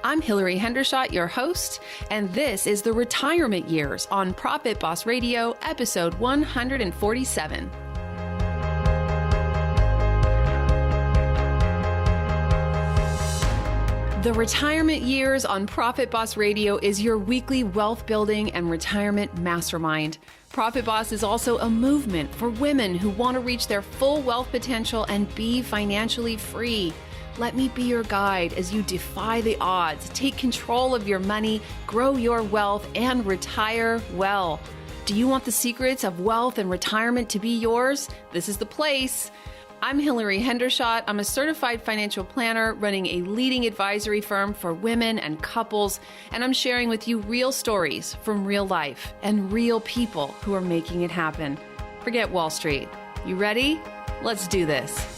I'm Hillary Hendershot, your host, and this is The Retirement Years on Profit Boss Radio, episode 147. The Retirement Years on Profit Boss Radio is your weekly wealth building and retirement mastermind. Profit Boss is also a movement for women who want to reach their full wealth potential and be financially free. Let me be your guide as you defy the odds, take control of your money, grow your wealth, and retire well. Do you want the secrets of wealth and retirement to be yours? This is the place. I'm Hillary Hendershot. I'm a certified financial planner running a leading advisory firm for women and couples, and I'm sharing with you real stories from real life and real people who are making it happen. Forget Wall Street. You ready? Let's do this.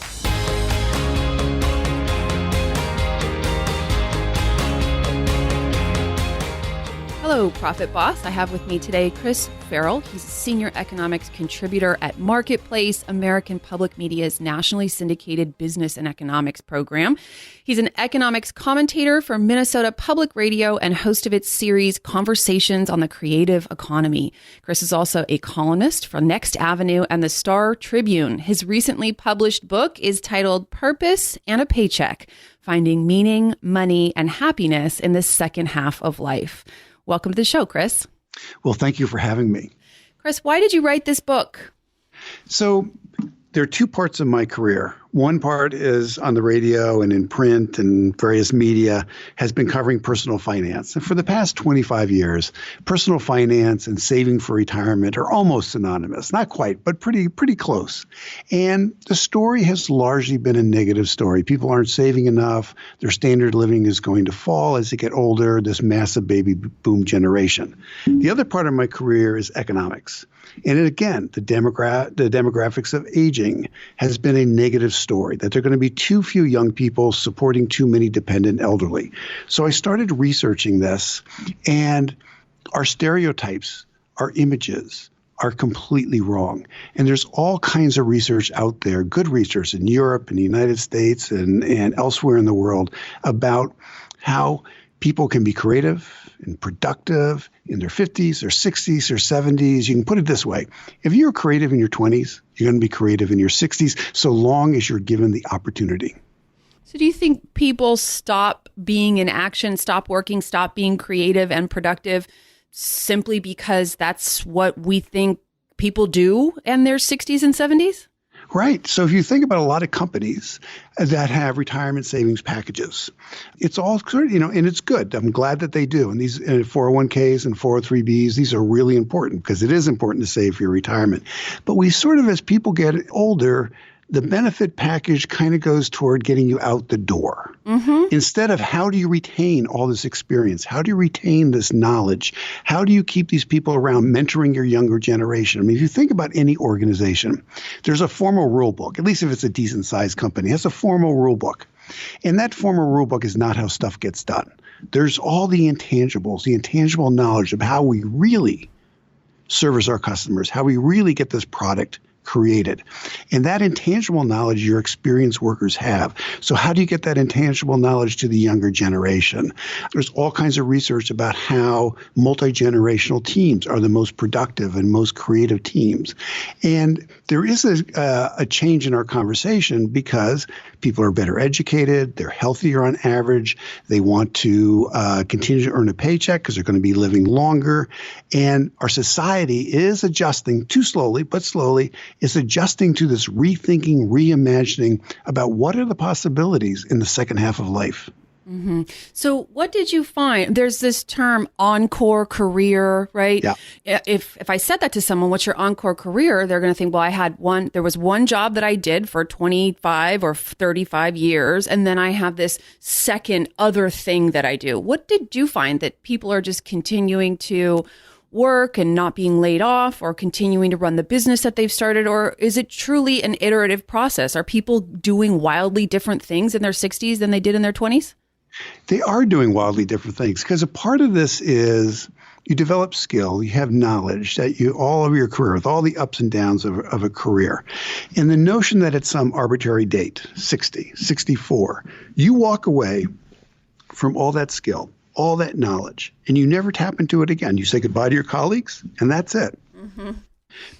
Hello, Profit Boss. I have with me today Chris Farrell. He's a senior economics contributor at Marketplace, American Public Media's nationally syndicated business and economics program. He's an economics commentator for Minnesota Public Radio and host of its series Conversations on the Creative Economy. Chris is also a columnist for Next Avenue and the Star Tribune. His recently published book is titled Purpose and a Paycheck: Finding Meaning, Money, and Happiness in the Second Half of Life. Welcome to the show, Chris. Well, thank you for having me. Chris, why did you write this book? So there are two parts of my career. One part is on the radio and in print and various media, has been covering personal finance. And for the past 25 years, personal finance and saving for retirement are almost synonymous. Not quite, but pretty close. And the story has largely been a negative story. People aren't saving enough. Their standard of living is going to fall as they get older, this massive baby boom generation. The other part of my career is economics. And again, the demographics of aging has been a negative story, that there are going to be too few young people supporting too many dependent elderly. So I started researching this, and our stereotypes, our images are completely wrong. And there's all kinds of research out there, good research in Europe and the United States and elsewhere in the world about how people can be creative and productive in their 50s or 60s or 70s. You can put it this way. If you're creative in your 20s, you're going to be creative in your 60s, so long as you're given the opportunity. So do you think people stop being in action, stop working, stop being creative and productive simply because that's what we think people do in their 60s and 70s? Right. So if you think about a lot of companies that have retirement savings packages, it's all sort of, and it's good. I'm glad that they do. And these 401ks and 403bs, these are really important because it is important to save for your retirement. But we sort of, as people get older, the benefit package kind of goes toward getting you out the door. Mm-hmm. Instead of how do you retain all this experience? How do you retain this knowledge? How do you keep these people around mentoring your younger generation? I mean, if you think about any organization, there's a formal rule book, at least if it's a decent sized company, it has a formal rule book. And that formal rule book is not how stuff gets done. There's all the intangibles, the intangible knowledge of how we really service our customers, how we really get this product created. And that intangible knowledge your experienced workers have. So how do you get that intangible knowledge to the younger generation? There's all kinds of research about how multi-generational teams are the most productive and most creative teams. And there is a change in our conversation because people are better educated, they're healthier on average, they want to continue to earn a paycheck because they're going to be living longer. And our society is adjusting, too slowly, but slowly, is adjusting to this rethinking, reimagining about what are the possibilities in the second half of life. Mm-hmm. So what did you find? There's this term encore career, right? Yeah. If I said that to someone, what's your encore career? They're going to think, well, there was one job that I did for 25 or 35 years. And then I have this second other thing that I do. What did you find that people are just continuing to work and not being laid off or continuing to run the business that they've started? Or is it truly an iterative process? Are people doing wildly different things in their 60s than they did in their 20s? They are doing wildly different things because a part of this is you develop skill, you have knowledge that you all of your career, with all the ups and downs of a career. And the notion that at some arbitrary date, 60, 64, you walk away from all that skill, all that knowledge, and you never tap into it again. You say goodbye to your colleagues, and that's it. Mm-hmm.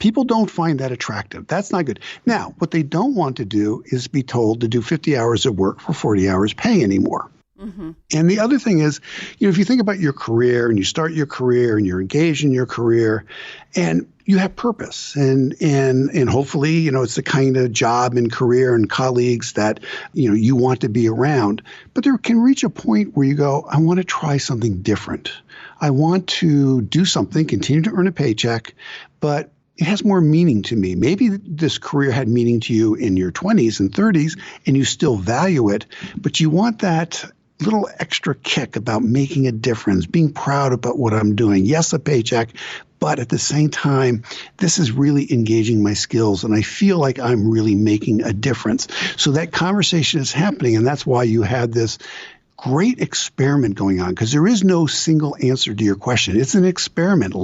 People don't find that attractive. That's not good. Now, what they don't want to do is be told to do 50 hours of work for 40 hours pay anymore. Mm-hmm. And the other thing is, if you think about your career and you start your career and you're engaged in your career and you have purpose and hopefully, it's the kind of job and career and colleagues that, you want to be around. But there can reach a point where you go, I want to try something different. I want to do something, continue to earn a paycheck, but it has more meaning to me. Maybe this career had meaning to you in your 20s and 30s and you still value it, but you want that little extra kick about making a difference, being proud about what I'm doing. Yes, a paycheck, but at the same time, this is really engaging my skills and I feel like I'm really making a difference. So that conversation is happening, and that's why you had this great experiment going on, because there is no single answer to your question. It's an experiment.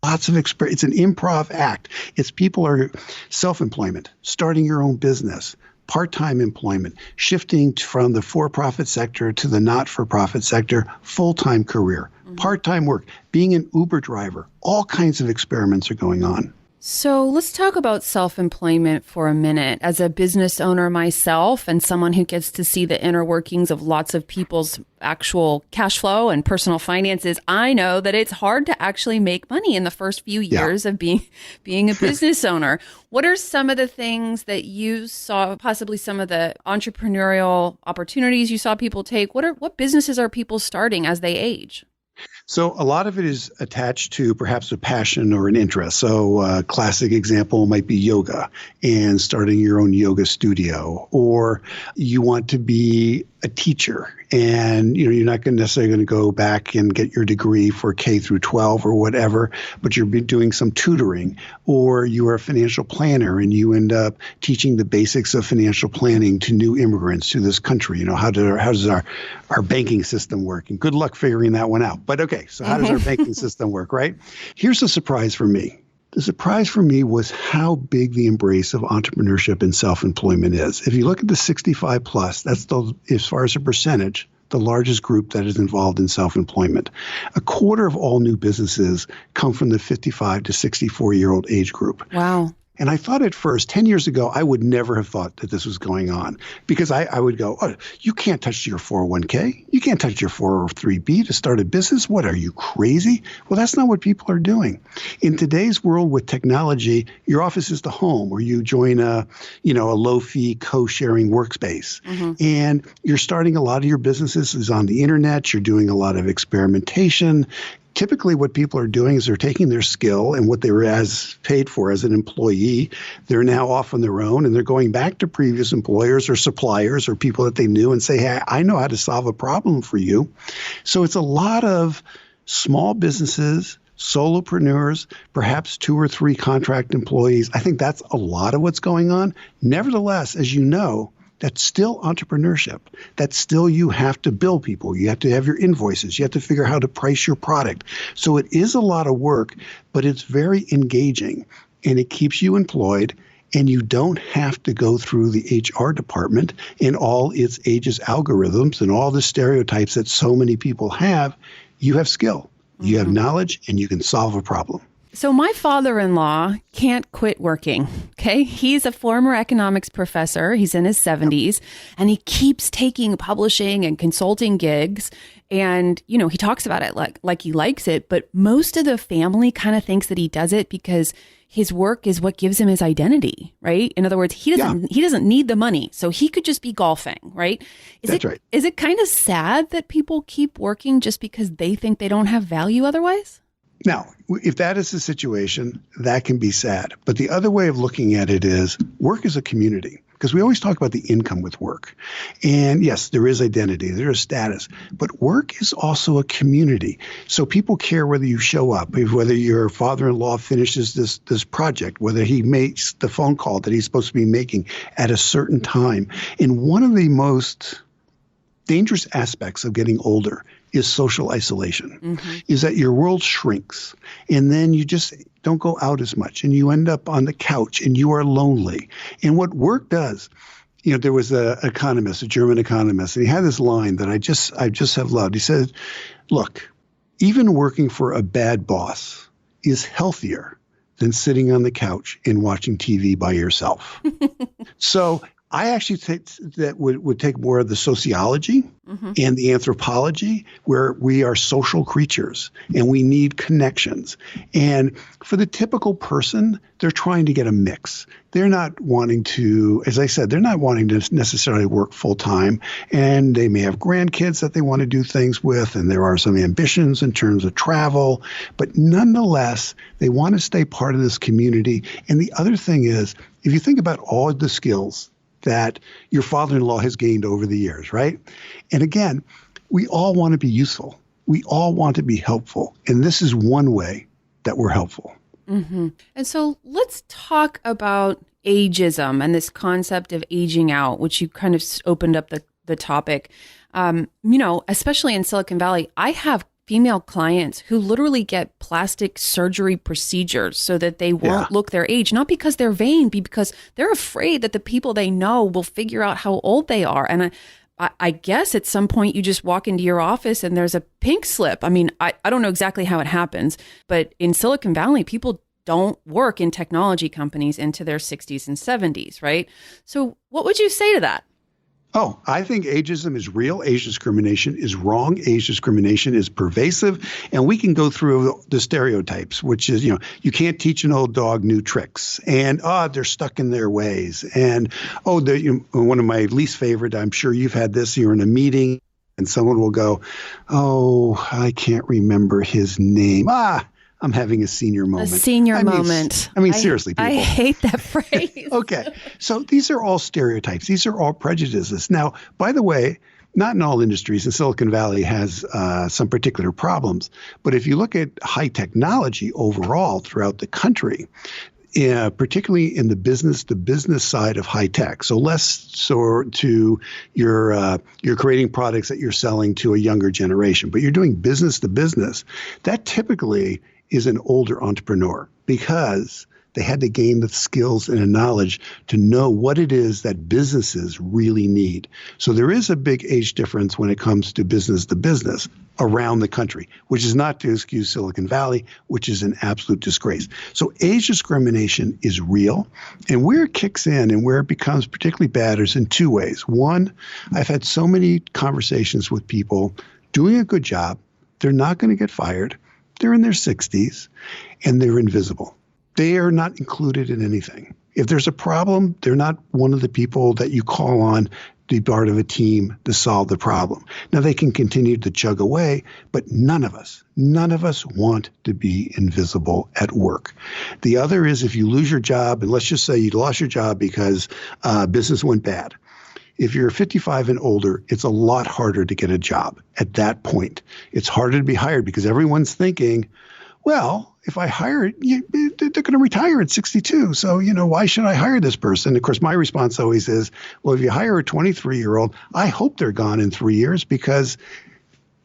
Lots of experience. It's an improv act. It's people are self-employment, starting your own business, part-time employment, shifting from the for-profit sector to the not-for-profit sector, full-time career, part-time work, being an Uber driver. All kinds of experiments are going on. So let's talk about self-employment for a minute. As a business owner myself and someone who gets to see the inner workings of lots of people's actual cash flow and personal finances, I know that it's hard to actually make money in the first few years of being a business owner. What are some of the things that you saw, possibly some of the entrepreneurial opportunities you saw people take? What businesses are people starting as they age? So a lot of it is attached to perhaps a passion or an interest. So a classic example might be yoga and starting your own yoga studio, or you want to be a teacher and you're not necessarily going to go back and get your degree for K through 12 or whatever, but you're doing some tutoring, or you are a financial planner and you end up teaching the basics of financial planning to new immigrants to this country. How does our banking system work? And good luck figuring that one out. But okay, so how does our banking system work, right? Here's a surprise for me. The surprise for me was how big the embrace of entrepreneurship and self-employment is. If you look at the 65 plus, that's as far as a percentage, the largest group that is involved in self-employment. A quarter of all new businesses come from the 55 to 64-year-old age group. Wow. And I thought at first, 10 years ago, I would never have thought that this was going on, because I would go, oh, you can't touch your 401k. You can't touch your 403b to start a business. What, are you crazy? Well, that's not what people are doing. In today's world with technology, your office is the home, or you join a low-fee co-sharing workspace. Mm-hmm. And you're starting a lot of your businesses is on the internet. You're doing a lot of experimentation. Typically, what people are doing is they're taking their skill and what they were paid for as an employee. They're now off on their own, and they're going back to previous employers or suppliers or people that they knew and say, hey, I know how to solve a problem for you. So it's a lot of small businesses, solopreneurs, perhaps 2 or 3 contract employees. I think that's a lot of what's going on. Nevertheless, as you know, that's still entrepreneurship. That's still, you have to bill people. You have to have your invoices. You have to figure out how to price your product. So it is a lot of work, but it's very engaging, and it keeps you employed, and you don't have to go through the HR department and all its ageist algorithms and all the stereotypes that so many people have. You have skill, you have knowledge, and you can solve a problem. So my father-in-law can't quit working, okay? He's a former economics professor. He's in his 70s, and he keeps taking publishing and consulting gigs. And, he talks about it like he likes it, but most of the family kind of thinks that he does it because his work is what gives him his identity, right? In other words, he doesn't need the money, so he could just be golfing, right? That's right. Is it kind of sad that people keep working just because they think they don't have value otherwise? Now, if that is the situation, that can be sad. But the other way of looking at it is work is a community, because we always talk about the income with work. And yes, there is identity, there is status, but work is also a community. So people care whether you show up, whether your father-in-law finishes this project, whether he makes the phone call that he's supposed to be making at a certain time. And one of the most dangerous aspects of getting older is social isolation, is that your world shrinks, and then you just don't go out as much, and you end up on the couch, and you are lonely. And what work does There was an economist, a German economist, and he had this line that I just have loved. He said, look, even working for a bad boss is healthier than sitting on the couch and watching TV by yourself. So I actually think that would take more of the sociology and the anthropology, where we are social creatures and we need connections. And for the typical person, they're trying to get a mix. They're not wanting to, as I said, they're not wanting to necessarily work full time. And they may have grandkids that they want to do things with. And there are some ambitions in terms of travel. But nonetheless, they want to stay part of this community. And the other thing is, if you think about all the skills that your father-in-law has gained over the years, right? And again, we all want to be useful. We all want to be helpful. And this is one way that we're helpful. Mm-hmm. And so let's talk about ageism and this concept of aging out, which you kind of opened up the topic. Especially in Silicon Valley, I have female clients who literally get plastic surgery procedures so that they won't look their age, not because they're vain, but because they're afraid that the people they know will figure out how old they are. And I guess at some point you just walk into your office and there's a pink slip. I mean, I don't know exactly how it happens, but in Silicon Valley, people don't work in technology companies into their 60s and 70s, right? So what would you say to that? Oh, I think ageism is real. Age discrimination is wrong. Age discrimination is pervasive. And we can go through the stereotypes, which is, you can't teach an old dog new tricks. And, they're stuck in their ways. And, one of my least favorite, I'm sure you've had this, you're in a meeting and someone will go, oh, I can't remember his name. I'm having a senior moment. A senior moment. Seriously, people. I hate that phrase. Okay. So these are all stereotypes. These are all prejudices. Now, by the way, not in all industries, and Silicon Valley has some particular problems. But if you look at high technology overall throughout the country, particularly in the business side of high tech. So less so to you're creating products that you're selling to a younger generation, but you're doing business to business. That typically is an older entrepreneur because they had to gain the skills and the knowledge to know what it is that businesses really need. So there is a big age difference when it comes to business around the country, which is not to excuse Silicon Valley, which is an absolute disgrace. So age discrimination is real. And where it kicks in and where it becomes particularly bad is in two ways. One, I've had so many conversations with people doing a good job. They're not going to get fired. They're in their 60s and they're invisible. They are not included in anything. If there's a problem, they're not one of the people that you call on to be part of a team to solve the problem. Now, they can continue to chug away, but none of us want to be invisible at work. The other is if you lose your job, and let's just say you lost your job because business went bad. If you're 55 and older, it's a lot harder to get a job at that point. It's harder to be hired because everyone's thinking, well, if I hire it, they're going to retire at 62. So, why should I hire this person? Of course, my response always is, well, if you hire a 23-year-old, I hope they're gone in 3 years because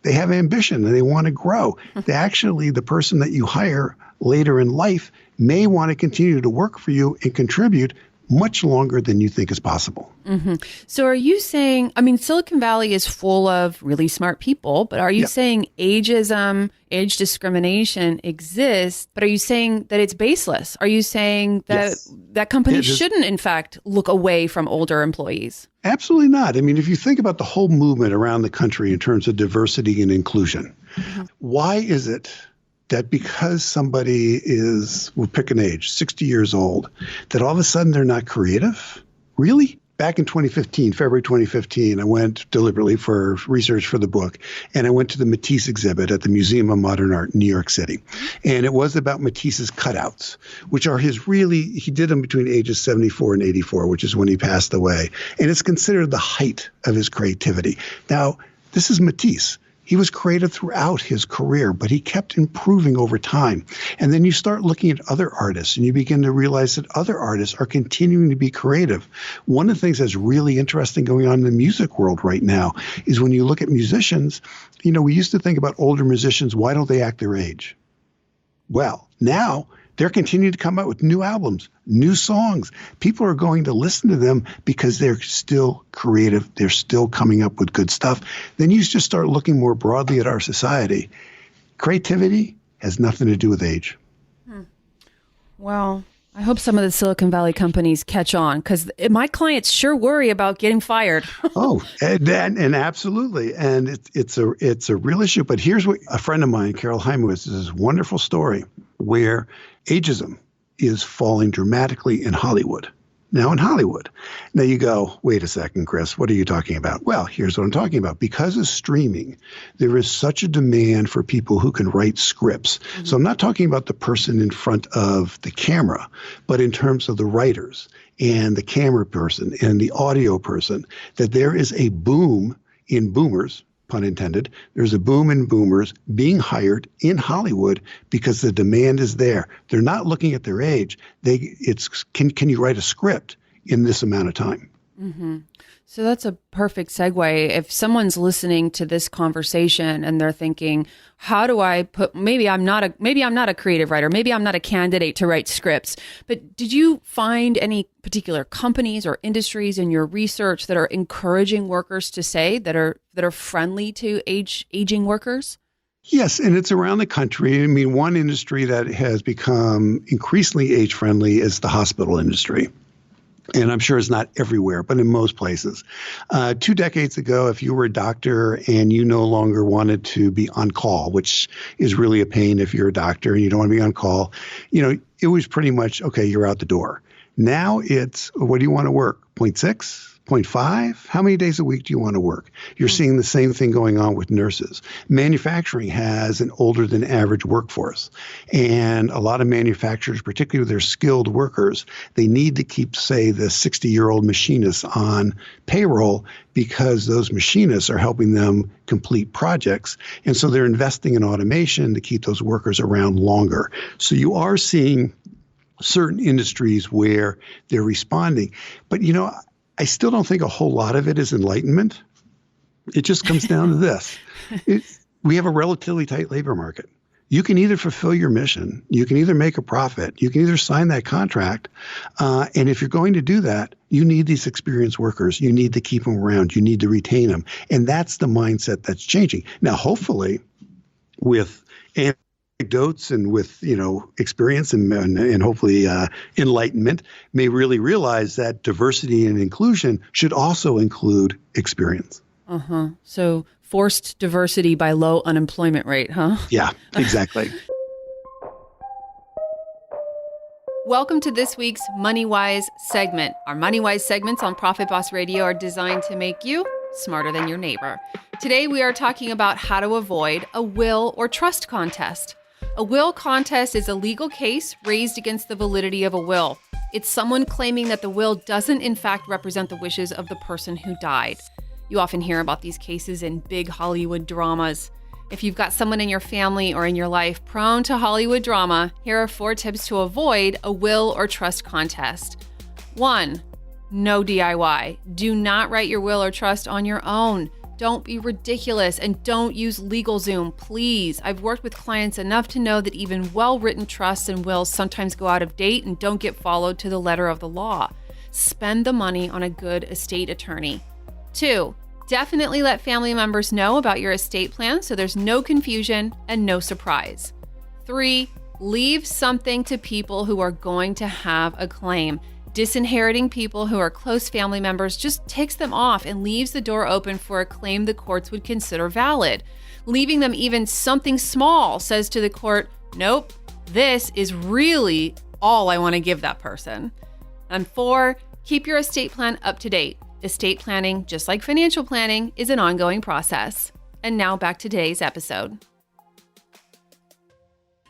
they have ambition and they want to grow. Actually, the person that you hire later in life may want to continue to work for you and contribute much longer than you think is possible. Mm-hmm. So are you saying, Silicon Valley is full of really smart people, but are you saying ageism, age discrimination exists, but are you saying that it's baseless? Are you saying that that companies shouldn't, in fact, look away from older employees? Absolutely not. If you think about the whole movement around the country in terms of diversity and inclusion, why is it that because somebody we'll pick an age, 60 years old, that all of a sudden they're not creative? Really? Back in February 2015, I went deliberately for research for the book, and I went to the Matisse exhibit at the Museum of Modern Art in New York City. And it was about Matisse's cutouts, which are he did them between ages 74 and 84, which is when he passed away. And it's considered the height of his creativity. Now, this is Matisse. He was creative throughout his career, but he kept improving over time. And then you start looking at other artists and you begin to realize that other artists are continuing to be creative. One of the things that's really interesting going on in the music world right now is when you look at musicians, we used to think about older musicians, why don't they act their age? Well, now They're continuing to come out with new albums, new songs. People are going to listen to them because they're still creative. They're still coming up with good stuff. Then you just start looking more broadly at our society. Creativity has nothing to do with age. Well, I hope some of the Silicon Valley companies catch on, because my clients sure worry about getting fired. and absolutely. And it's a real issue. But here's what a friend of mine, Carol Heimowitz, is this wonderful story where ageism is falling dramatically in Hollywood. Now in Hollywood. Now you go, wait a second, Chris, what are you talking about? Well, here's what I'm talking about. Because of streaming, there is such a demand for people who can write scripts. Mm-hmm. So I'm not talking about the person in front of the camera, but in terms of the writers and the camera person and the audio person, that there is a boom in boomers, pun intended, there's a boom in boomers being hired in Hollywood because the demand is there. They're not looking at their age. Can you write a script in this amount of time? Mm-hmm. So that's a perfect segue. If someone's listening to this conversation and they're thinking, how do I maybe I'm not a creative writer, maybe I'm not a candidate to write scripts, but did you find any particular companies or industries in your research that are encouraging workers to say that are friendly to aging workers? Yes, and it's around the country. I mean, one industry that has become increasingly age-friendly is the hospital industry. And I'm sure it's not everywhere, but in most places. 2 decades ago, if you were a doctor and you no longer wanted to be on call, which is really a pain if you're a doctor and you don't want to be on call, it was pretty much, okay, you're out the door. Now it's, what do you want to work? 0.6? 0.5? How many days a week do you want to work? You're seeing the same thing going on with nurses. Manufacturing has an older than average workforce. And a lot of manufacturers, particularly with their skilled workers, they need to keep, say, the 60-year-old machinists on payroll because those machinists are helping them complete projects. And so they're investing in automation to keep those workers around longer. So you are seeing certain industries where they're responding. But, I still don't think a whole lot of it is enlightenment. It just comes down to this. We have a relatively tight labor market. You can either fulfill your mission, you can either make a profit, you can either sign that contract. And if you're going to do that, you need these experienced workers. You need to keep them around. You need to retain them. And that's the mindset that's changing. Now, hopefully, with anecdotes and with experience and hopefully enlightenment, may really realize that diversity and inclusion should also include experience. So forced diversity by low unemployment rate, huh? Yeah, exactly. Welcome to this week's MoneyWise segment. Our MoneyWise segments on Profit Boss Radio are designed to make you smarter than your neighbor. Today we are talking about how to avoid a will or trust contest. A will contest is a legal case raised against the validity of a will. It's someone claiming that the will doesn't in fact represent the wishes of the person who died. You often hear about these cases in big Hollywood dramas. If you've got someone in your family or in your life prone to Hollywood drama, here are 4 tips to avoid a will or trust contest. 1. No DIY. Do not write your will or trust on your own. Don't be ridiculous and don't use LegalZoom, please. I've worked with clients enough to know that even well-written trusts and wills sometimes go out of date and don't get followed to the letter of the law. Spend the money on a good estate attorney. 2, definitely let family members know about your estate plan so there's no confusion and no surprise. 3, leave something to people who are going to have a claim. Disinheriting people who are close family members just ticks them off and leaves the door open for a claim the courts would consider valid. Leaving them even something small says to the court, nope, this is really all I want to give that person. And 4, keep your estate plan up to date. Estate planning, just like financial planning, is an ongoing process. And now back to today's episode.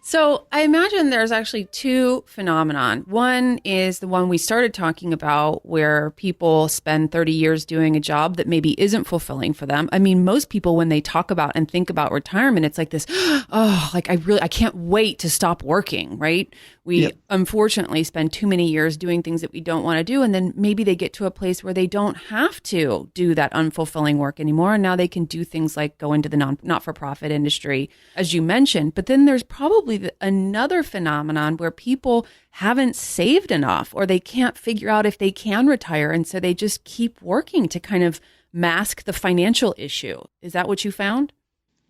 So I imagine there's actually 2 phenomenon. One is the one we started talking about where people spend 30 years doing a job that maybe isn't fulfilling for them. I mean, most people, when they talk about and think about retirement, it's like this, I can't wait to stop working, right? We unfortunately spend too many years doing things that we don't want to do. And then maybe they get to a place where they don't have to do that unfulfilling work anymore. And now they can do things like go into the not-for-profit industry, as you mentioned. But then there's probably another phenomenon where people haven't saved enough, or they can't figure out if they can retire. And so they just keep working to kind of mask the financial issue. Is that what you found?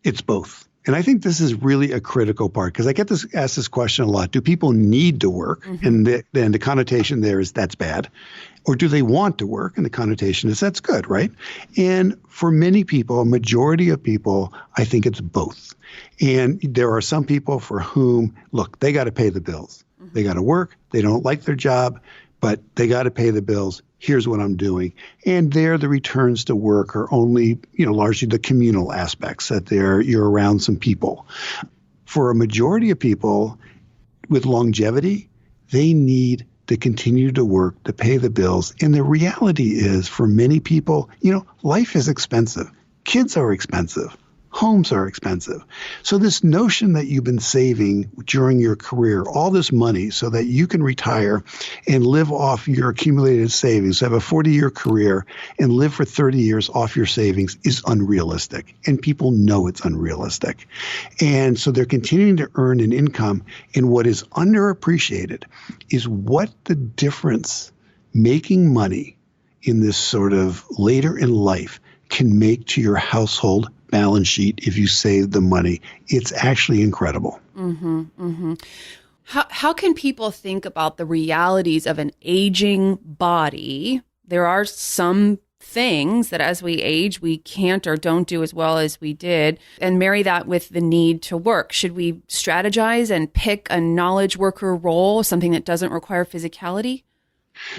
It's both. And I think this is really a critical part, because I get asked this question a lot. Do people need to work? Mm-hmm. And then the connotation there is that's bad. Or do they want to work? And the connotation is that's good, right? And for many people, a majority of people, I think it's both. And there are some people for whom, look, they got to pay the bills. Mm-hmm. They got to work. They don't like their job, but they got to pay the bills. Here's what I'm doing. And there, the returns to work are only, largely the communal aspects, that you're around some people. For a majority of people with longevity, they need to continue to work to pay the bills. And the reality is, for many people, life is expensive. Kids are expensive. Homes are expensive. So this notion that you've been saving during your career, all this money so that you can retire and live off your accumulated savings, have a 40-year career and live for 30 years off your savings, is unrealistic. And people know it's unrealistic. And so they're continuing to earn an income. And what is underappreciated is what the difference making money in this sort of later in life can make to your household balance sheet if you save the money. It's actually incredible. Mm-hmm, mm-hmm. How can people think about the realities of an aging body? There are some things that as we age, we can't or don't do as well as we did, and marry that with the need to work. Should we strategize and pick a knowledge worker role, something that doesn't require physicality?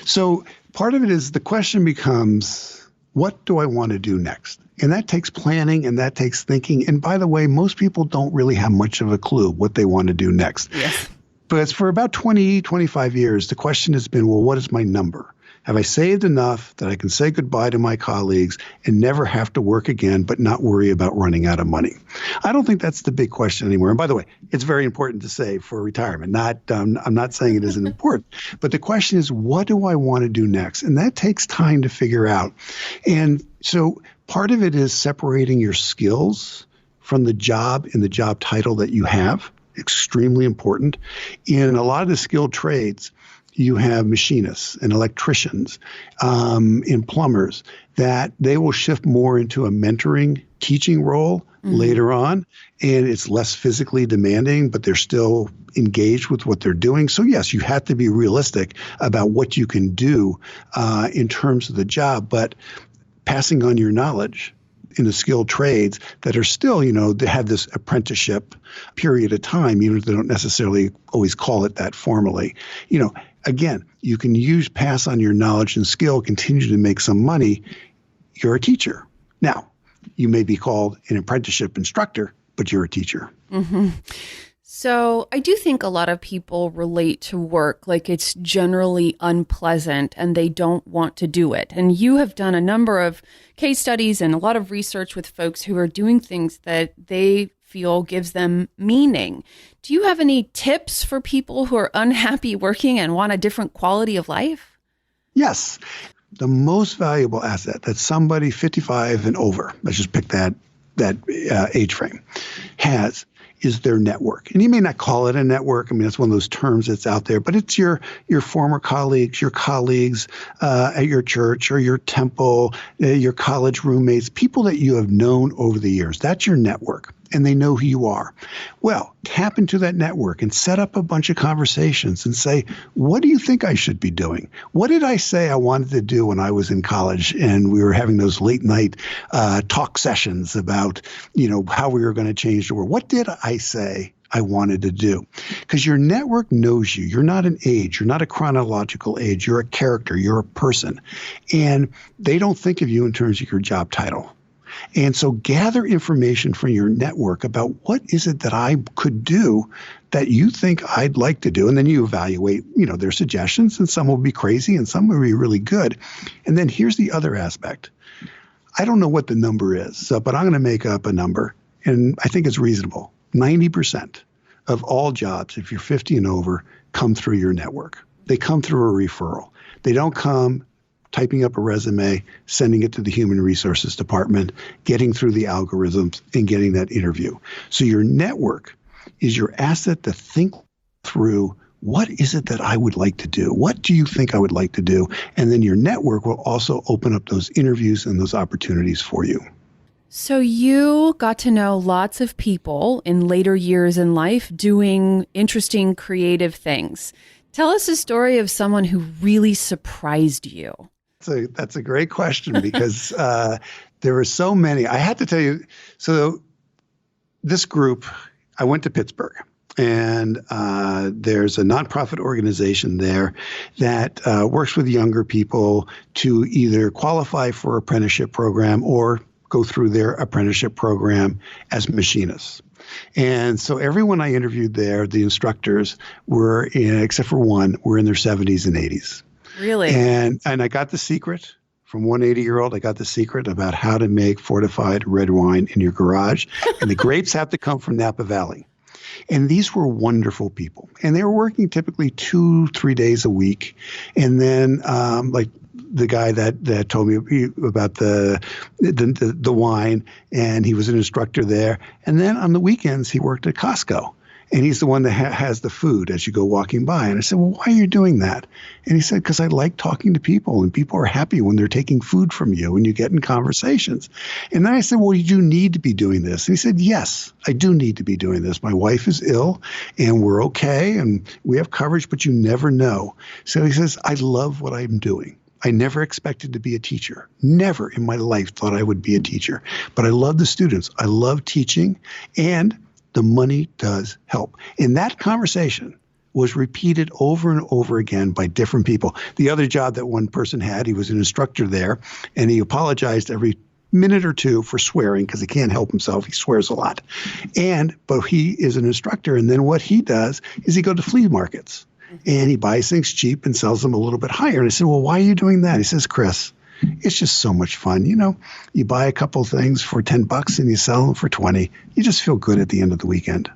So part of it is the question becomes, what do I want to do next? And that takes planning and that takes thinking. And by the way, most people don't really have much of a clue what they want to do next. Yes. But for about 20, 25 years, the question has been, well, what is my number? Have I saved enough that I can say goodbye to my colleagues and never have to work again, but not worry about running out of money? I don't think that's the big question anymore. And by the way, it's very important to save for retirement. I'm not saying it isn't important. But the question is, what do I want to do next? And that takes time to figure out. And so part of it is separating your skills from the job and the job title that you have. Extremely important. In a lot of the skilled trades, you have machinists and electricians and plumbers that they will shift more into a mentoring, teaching role later on. And it's less physically demanding, but they're still engaged with what they're doing. So yes, you have to be realistic about what you can do in terms of the job, but passing on your knowledge in the skilled trades that are still, they have this apprenticeship period of time, even if they don't necessarily always call it that formally. Again, you can pass on your knowledge and skill, continue to make some money. You're a teacher. Now, you may be called an apprenticeship instructor, but you're a teacher. Mm-hmm. So I do think a lot of people relate to work like it's generally unpleasant and they don't want to do it. And you have done a number of case studies and a lot of research with folks who are doing things that they feel gives them meaning. Do you have any tips for people who are unhappy working and want a different quality of life? Yes. The most valuable asset that somebody 55 and over, let's just pick that age frame, has is their network. And you may not call it a network. I mean, that's one of those terms that's out there, but it's your former colleagues, your colleagues at your church or your temple, your college roommates, people that you have known over the years. That's your network. And they know who you are. Well, tap into that network and set up a bunch of conversations and say, what do you think I should be doing? What did I say I wanted to do when I was in college and we were having those late night talk sessions about, how we were going to change the world? What did I say I wanted to do? Because your network knows you. You're not an age. You're not a chronological age. You're a character. You're a person. And they don't think of you in terms of your job title. And so gather information from your network about what is it that I could do that you think I'd like to do. And then you evaluate, their suggestions, and some will be crazy and some will be really good. And then here's the other aspect. I don't know what the number is, but I'm going to make up a number, and I think it's reasonable. 90% of all jobs, if you're 50 and over, come through your network. They come through a referral. They don't come typing up a resume, sending it to the human resources department, getting through the algorithms, and getting that interview. So your network is your asset to think through, what is it that I would like to do? What do you think I would like to do? And then your network will also open up those interviews and those opportunities for you. So you got to know lots of people in later years in life doing interesting, creative things. Tell us a story of someone who really surprised you. That's a great question because there were so many. I had to tell you, so this group, I went to Pittsburgh, and there's a nonprofit organization there that works with younger people to either qualify for apprenticeship program or go through their apprenticeship program as machinists. And so everyone I interviewed there, the instructors were, except for one, were in their 70s and 80s. Really? And I got the secret from one 80-year-old. I got the secret about how to make fortified red wine in your garage. And the grapes have to come from Napa Valley. And these were wonderful people. And they were working typically 2-3 days a week. And then like the guy that told me about the wine, and he was an instructor there. And then on the weekends, he worked at Costco. And he's the one that has the food as you go walking by. And I said, well, why are you doing that? And he said, because I like talking to people, and people are happy when they're taking food from you and you get in conversations. And then I said, well, you do need to be doing this. And he said, yes, I do need to be doing this. My wife is ill and we're okay and we have coverage, but you never know. So he says, I love what I'm doing. I never expected to be a teacher. Never in my life thought I would be a teacher. But I love the students. I love teaching, and the money does help. And that conversation was repeated over and over again by different people. The other job that one person had, he was an instructor there, and he apologized every minute or two for swearing because he can't help himself. He swears a lot. But he is an instructor, and then what he does is he goes to flea markets, and he buys things cheap and sells them a little bit higher. And I said, well, why are you doing that? He says, Chris, it's just so much fun. You know, you buy a couple of things for $10 and you sell them for 20. You just feel good at the end of the weekend.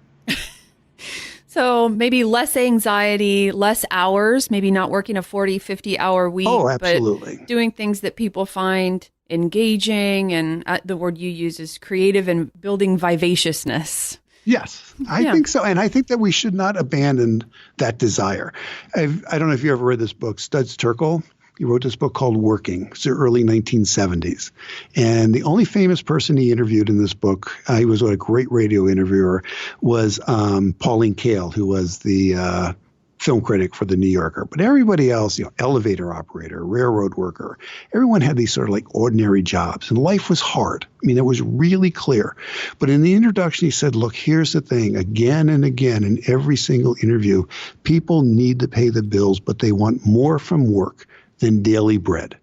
So maybe less anxiety, less hours, maybe not working a 40, 50-hour week. Oh, absolutely. But doing things that people find engaging, and the word you use is creative, and building vivaciousness. Yes, I think so. And I think that we should not abandon that desire. I don't know if you ever read this book, Studs Terkel. He wrote this book called Working. It's the early 1970s. And the only famous person he interviewed in this book, he was a great radio interviewer, was Pauline Kael, who was the film critic for The New Yorker. But everybody else, elevator operator, railroad worker, everyone had these sort of like ordinary jobs. And life was hard. I mean, it was really clear. But in the introduction, he said, look, here's the thing. Again and again, in every single interview, people need to pay the bills, but they want more from work than daily bread.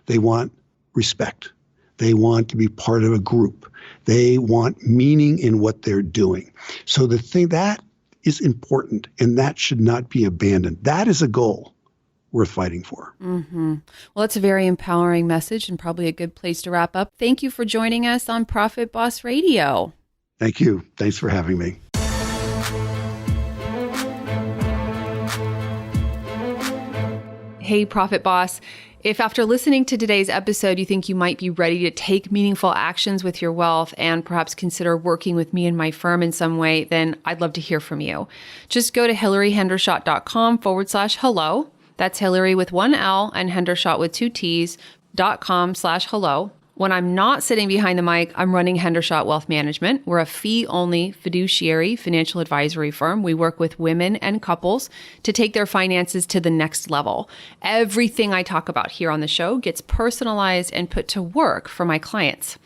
They want respect. They want to be part of a group. They want meaning in what they're doing. So the thing that is important, and that should not be abandoned. That is a goal worth fighting for. Mm-hmm. Well, it's a very empowering message and probably a good place to wrap up. Thank you for joining us on Profit Boss Radio. Thank you. Thanks for having me. Hey, Profit Boss. If after listening to today's episode, you think you might be ready to take meaningful actions with your wealth and perhaps consider working with me and my firm in some way, then I'd love to hear from you. Just go to hillaryhendershot.com/hello. That's Hillary with one L and Hendershot with 2 T's.com/hello. When I'm not sitting behind the mic, I'm running Hendershot Wealth Management. We're a fee-only fiduciary financial advisory firm. We work with women and couples to take their finances to the next level. Everything I talk about here on the show gets personalized and put to work for my clients.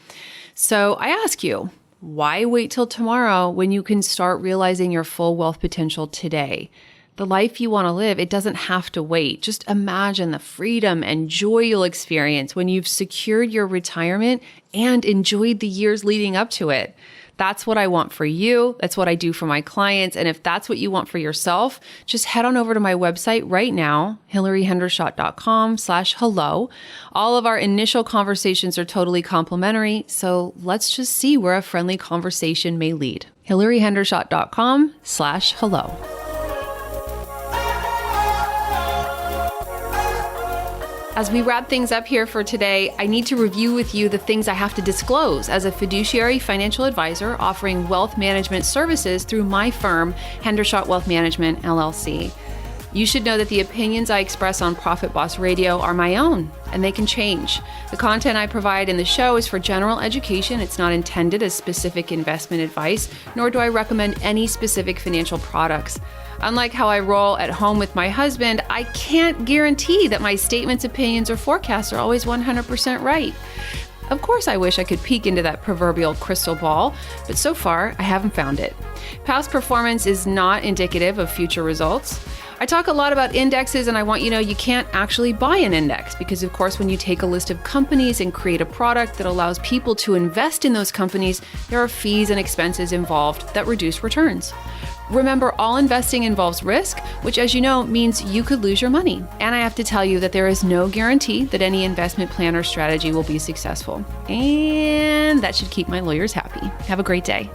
So I ask you, why wait till tomorrow when you can start realizing your full wealth potential today? The life you want to live, it doesn't have to wait. Just imagine the freedom and joy you'll experience when you've secured your retirement and enjoyed the years leading up to it. That's what I want for you. That's what I do for my clients. And if that's what you want for yourself, just head on over to my website right now, hillaryhendershot.com/hello. All of our initial conversations are totally complimentary. So let's just see where a friendly conversation may lead. hillaryhendershot.com/hello. As we wrap things up here for today, I need to review with you the things I have to disclose as a fiduciary financial advisor offering wealth management services through my firm, Hendershot Wealth Management, LLC. You should know that the opinions I express on Profit Boss Radio are my own, and they can change. The content I provide in the show is for general education. It's not intended as specific investment advice, nor do I recommend any specific financial products. Unlike how I roll at home with my husband, I can't guarantee that my statements, opinions, or forecasts are always 100% right. Of course, I wish I could peek into that proverbial crystal ball, but so far, I haven't found it. Past performance is not indicative of future results. I talk a lot about indexes, and I want you to know you can't actually buy an index because, of course, when you take a list of companies and create a product that allows people to invest in those companies, there are fees and expenses involved that reduce returns. Remember, all investing involves risk, which, as you know, means you could lose your money. And I have to tell you that there is no guarantee that any investment plan or strategy will be successful. And that should keep my lawyers happy. Have a great day.